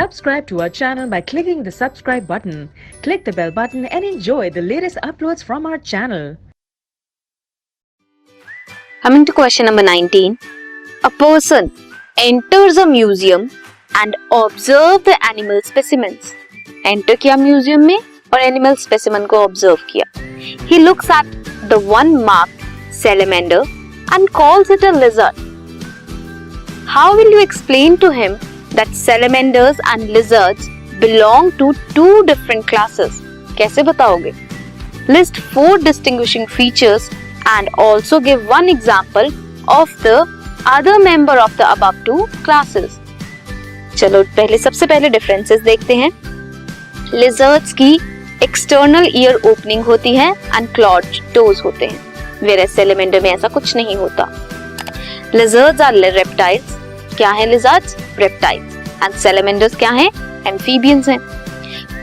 Subscribe to our channel by clicking the subscribe button. Click the bell button and enjoy the latest uploads from our channel. Coming to question number 19. A person enters a museum and observe the animal specimens. Enter किया museum में और animal specimen को observe किया. He looks at the one marked salamander and calls it a lizard. How will you explain to him that salamanders and lizards belong to two different classes? कैसे बताओगे? List 4 distinguishing features and also give one example of the other member of the above two classes. चलो सबसे पहले differences देखते हैं. Lizards की external ear opening होती है and clawed toes होते हैं, whereas salamander में ऐसा कुछ नहीं होता. Lizards are reptiles. क्या है lizards? Reptiles. And salamanders क्या हैं? Amphibians हैं.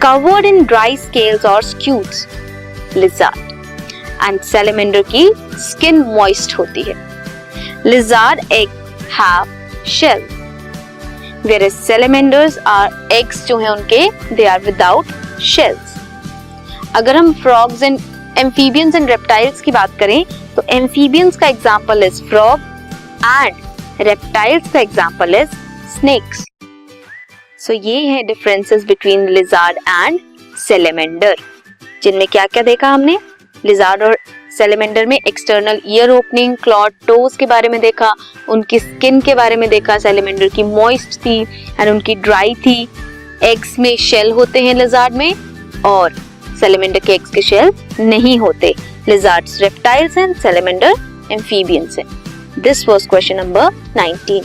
Covered in dry scales or scutes. Lizard. And salamander की skin moist होती है. Lizard eggs have shell. Whereas salamanders are eggs जो हैं उनके they are without shells. अगर हम frogs and amphibians and reptiles की बात करें तो amphibians का example is frog and reptiles का example is snakes. So ये है differences between lizard and salamander, जिनमें क्या क्या देखा हमने. lizard और salamander में external ear opening, clawed toes के बारे में देखा, उनकी skin के बारे में देखा. salamander की moist थी and उनकी dry थी. eggs में shell होते हैं lizard में और salamander के eggs के shell नहीं होते. lizards reptiles and salamander amphibians हैं. This was question number 19.